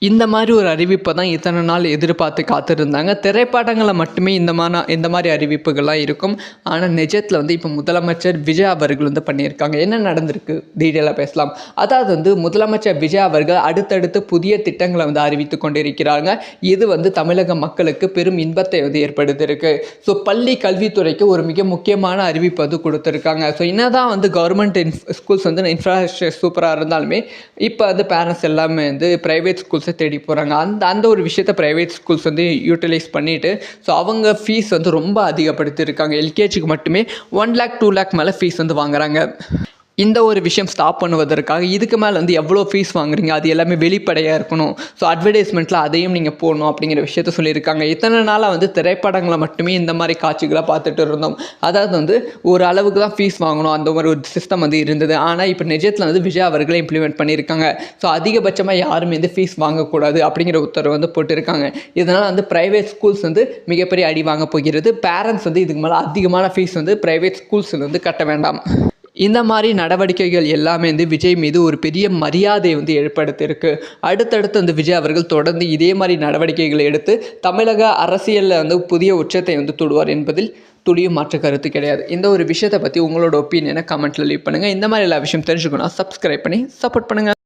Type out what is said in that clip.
இந்த மாதிரி ஒரு அறிவிப்பை தான் இத்தனை நாள் எதிர்பார்த்து காத்திருந்தாங்க. திரைப்படங்களில் மட்டுமே இந்த மாதிரி அறிவிப்புகள்லாம் இருக்கும். ஆனால் நிஜத்தில் வந்து இப்போ முதலமைச்சர் விஜய் அவர்கள் வந்து பண்ணியிருக்காங்க. என்ன நடந்திருக்கு டீட்டெயிலாக பேசலாம். அதாவது வந்து முதலமைச்சர் விஜய் அவர்கள் அடுத்தடுத்து புதிய திட்டங்களை வந்து அறிவித்து கொண்டிருக்கிறாங்க. இது வந்து தமிழக மக்களுக்கு பெரும் இன்பத்தை வந்து ஏற்படுத்தியிருக்கு. ஸோ பள்ளி கல்வித்துறைக்கு ஒரு மிக முக்கியமான அறிவிப்பு வந்து கொடுத்துருக்காங்க. ஸோ என்னதான் வந்து கவர்மெண்ட் ஸ்கூல்ஸ் வந்து இன்ஃப்ராஸ்ட்ரக்சர் சூப்பராக இருந்தாலுமே இப்போ வந்து பேரண்ட்ஸ் எல்லாமே வந்து ப்ரைவேட் ஸ்கூல்ஸை தேடி போகிறாங்க. அந்த ஒரு விஷயத்தை ப்ரைவேட் ஸ்கூல்ஸ் வந்து யூட்டிலைஸ் பண்ணிவிட்டு ஸோ அவங்க ஃபீஸ் வந்து ரொம்ப அதிகப்படுத்தியிருக்காங்க. எல்கேஜிக்கு மட்டுமே 1 lakh 2 lakh மேலே ஃபீஸ் வந்து வாங்குறாங்க. இந்த ஒரு விஷயம் ஸ்டாப் பண்ணுவதற்காக இதுக்கு மேலே வந்து எவ்வளோ ஃபீஸ் வாங்குறீங்க அது எல்லாமே வெளிப்படையாக இருக்கணும். ஸோ அட்வர்டைஸ்மெண்ட்டில் அதையும் நீங்கள் போடணும் அப்படிங்கிற விஷயத்த சொல்லியிருக்காங்க. இத்தனை நாளாக வந்து திரைப்படங்களை மட்டுமே இந்த மாதிரி காட்சிகளாக பார்த்துட்டு இருந்தோம். அதாவது வந்து ஒரு அளவுக்கு தான் ஃபீஸ் வாங்கணும் அந்த மாதிரி ஒரு சிஸ்டம் வந்து இருந்தது. ஆனால் இப்போ நிஜத்தில் வந்து விஜய் அவர்களே இம்ப்ளிமெண்ட் பண்ணியிருக்காங்க. ஸோ அதிகபட்சமாக யாருமே வந்து ஃபீஸ் வாங்கக்கூடாது அப்படிங்கிற உத்தரவு வந்து போட்டிருக்காங்க. இதனால் வந்து ப்ரைவேட் ஸ்கூல்ஸ் வந்து மிகப்பெரிய அடி வாங்க போகிறது. பேரண்ட்ஸ் வந்து இதுக்கு மேலே அதிகமான ஃபீஸ் வந்து ப்ரைவேட் ஸ்கூல்ஸில் வந்து கட்ட வேண்டாம். இந்த மாதிரி நடவடிக்கைகள் எல்லாமே வந்து விஜய் மீது ஒரு பெரிய மரியாதையை வந்து ஏற்படுத்தியிருக்கு. அடுத்தடுத்து வந்து விஜய் அவர்கள் தொடர்ந்து இதே மாதிரி நடவடிக்கைகளை எடுத்து தமிழக அரசியலில் வந்து புதிய உச்சத்தை வந்து தொடுவார் என்பதில் துளியும் மாற்று கருத்து கிடையாது. இந்த ஒரு விஷயத்தை பற்றி உங்களோட ஒப்பீனியனை கமெண்ட்டில் லீவ் பண்ணுங்கள். இந்த மாதிரி எல்லா விஷயம் தெரிஞ்சுக்கணும் சப்ஸ்கிரைப் பண்ணி சப்போர்ட் பண்ணுங்கள்.